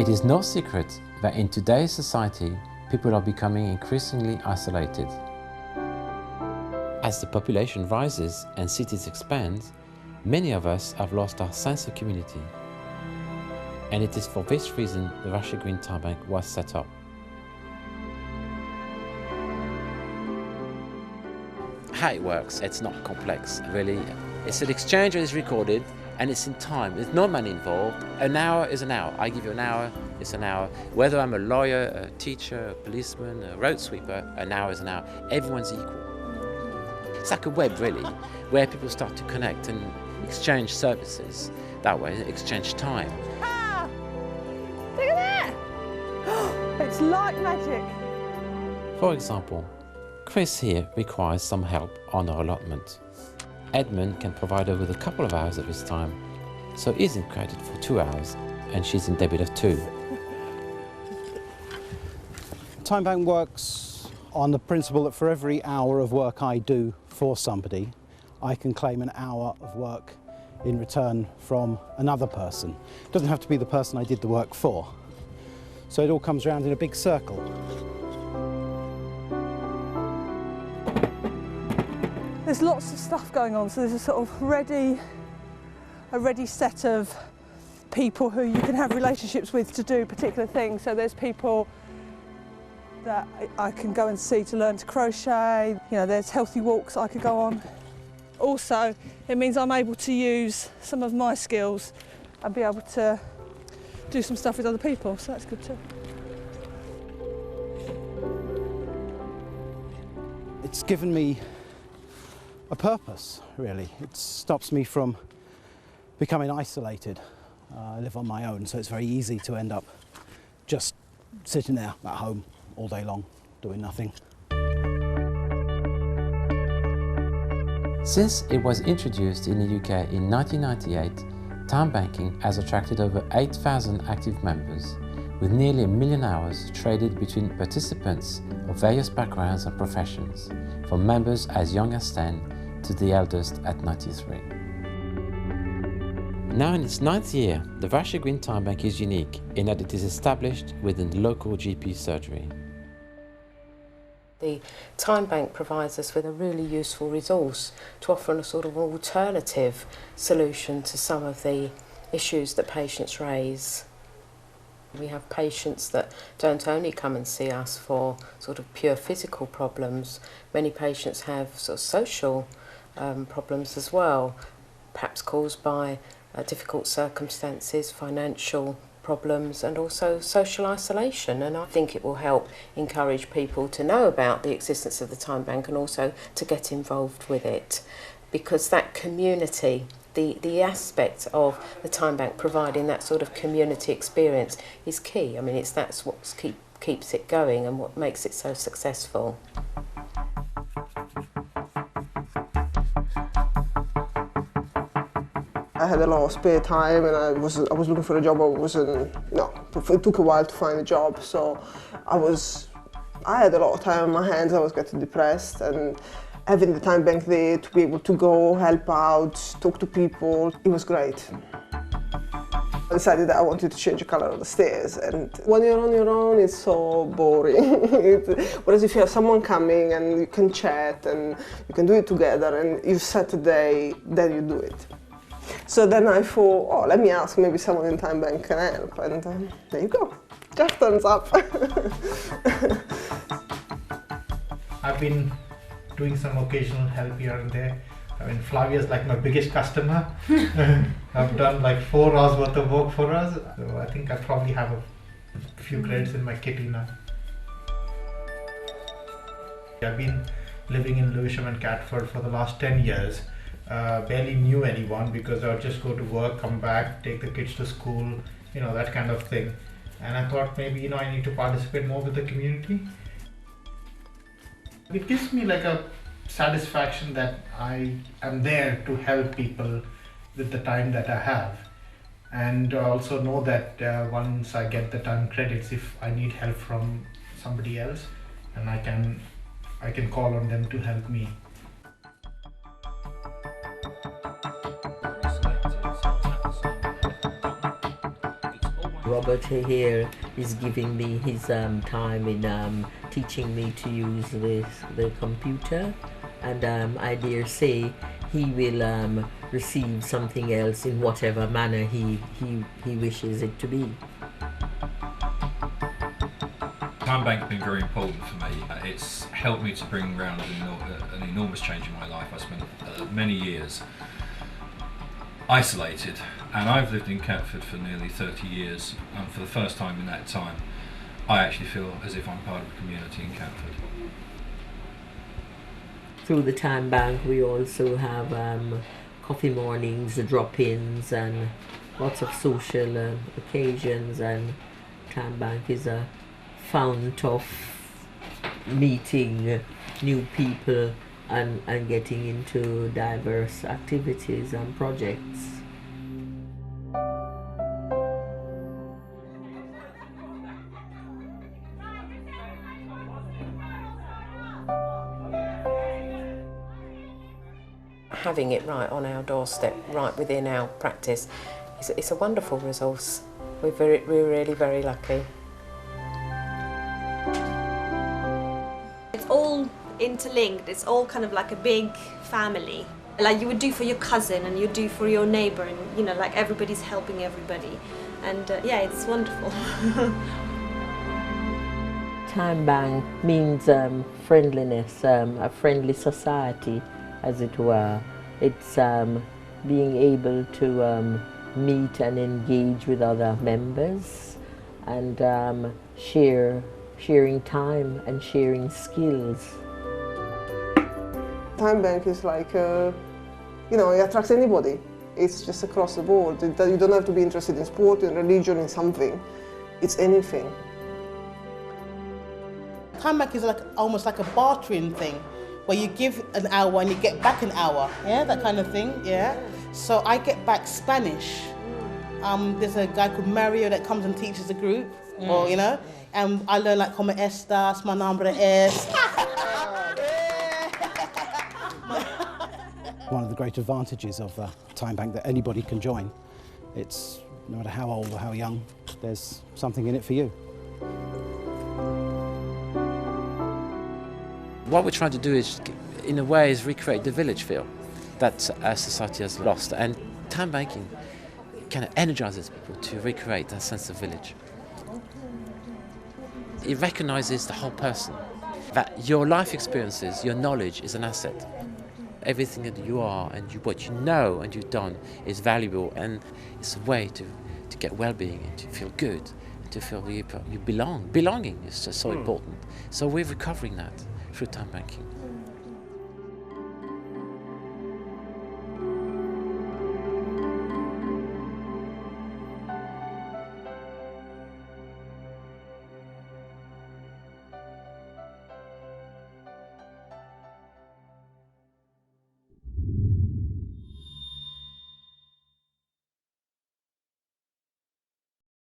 It is no secret that in today's society, people are becoming increasingly isolated. As the population rises and cities expand, many of us have lost our sense of community. And it is for this reason the Rushey Green Time Bank was set up. How it works, it's not complex, really. It's an exchange that is recorded and it's in time. There's no money involved. An hour is an hour. I give you an hour, it's an hour. Whether I'm a lawyer, a teacher, a policeman, a road sweeper, an hour is an hour. Everyone's equal. It's like a web, really, where people start to connect and exchange services. That way, exchange time. Ah! Look at that! It's like magic. For example, Chris here requires some help on her allotment. Edmund can provide her with a couple of hours of his time, so he's credited for 2 hours and she's in debit of 2. Time Bank works on the principle that for every hour of work I do for somebody, I can claim an hour of work in return from another person. It doesn't have to be the person I did the work for. So it all comes around in a big circle. There's lots of stuff going on, so there's a sort of ready set of people who you can have relationships with to do particular things. So there's people that I can go and see to learn to crochet. You know, there's healthy walks I could go on. Also, it means I'm able to use some of my skills and be able to do some stuff with other people, so that's good too. It's given me a purpose, really. It stops me from becoming isolated. I live on my own, so it's very easy to end up just sitting there at home all day long, doing nothing. Since it was introduced in the UK in 1998, time banking has attracted over 8,000 active members, with nearly 1 million hours traded between participants of various backgrounds and professions, from members as young as 10 to the eldest at 93. Now in its 9th year, the Rushey Green Time Bank is unique in that it is established within the local GP surgery. The Time Bank provides us with a really useful resource to offer a sort of alternative solution to some of the issues that patients raise. We have patients that don't only come and see us for sort of pure physical problems. Many patients have sort of social problems as well, perhaps caused by difficult circumstances, financial problems and also social isolation, and I think it will help encourage people to know about the existence of the Time Bank and also to get involved with it, because that community, the aspect of the Time Bank providing that sort of community experience is key. I mean, that's what keeps it going and what makes it so successful. I had a lot of spare time and I was looking for a job. It took a while to find a job, so I had a lot of time on my hands. I was getting depressed, and having the Time Bank there to be able to go, help out, talk to people, it was great. I decided that I wanted to change the colour of the stairs, and when you're on your own it's so boring. Whereas if you have someone coming and you can chat and you can do it together and you set a day, then you do it. So then I thought, oh, let me ask, maybe someone in Time Bank can help, and there you go, Jeff turns up. I've been doing some occasional help here and there. I mean, Flavia's like my biggest customer. I've done like 4 hours worth of work for us, so I think I probably have a few credits in my kitty now. I've been living in Lewisham and Catford for the last 10 years. Barely knew anyone because I would just go to work, come back, take the kids to school, you know, that kind of thing. And I thought maybe, you know, I need to participate more with the community. It gives me like a satisfaction that I am there to help people with the time that I have. And also know that once I get the time credits, if I need help from somebody else, and I can call on them to help me. Robert here is giving me his time in teaching me to use the computer, and I dare say he will receive something else in whatever manner he wishes it to be. Time Bank's been very important for me. It's helped me to bring around an enormous change in my life. I spent many years isolated, and I've lived in Catford for nearly 30 years, and for the first time in that time I actually feel as if I'm part of a community in Catford. Through the Time Bank we also have coffee mornings, drop-ins and lots of social occasions, and Time Bank is a fount of meeting new people and getting into diverse activities and projects. Having it right on our doorstep, right within our practice, it's a wonderful resource. We're really very lucky. It's all interlinked, it's all kind of like a big family. Like you would do for your cousin and you do for your neighbour, and you know, like everybody's helping everybody. And yeah, it's wonderful. Time Bank means friendliness, a friendly society, as it were. It's being able to meet and engage with other members and sharing time and sharing skills. Time Bank is like, you know, it attracts anybody. It's just across the board. You don't have to be interested in sport, in religion, in something. It's anything. Time Bank is like almost like a bartering thing, where you give an hour and you get back an hour, yeah, that kind of thing, yeah. So I get back Spanish. There's a guy called Mario that comes and teaches the group, or you know, and I learn like como estas, mi nombre es. One of the great advantages of the Time Bank that anybody can join. It's no matter how old or how young, there's something in it for you. What we're trying to do is, in a way, is recreate the village feel that our society has lost, and time banking kind of energizes people to recreate that sense of village. It recognizes the whole person, that your life experiences, your knowledge is an asset. Everything that you are and what you know and you've done is valuable, and it's a way to get well-being and to feel good, and to feel you belong. Belonging is just so important. So we're recovering that through time banking.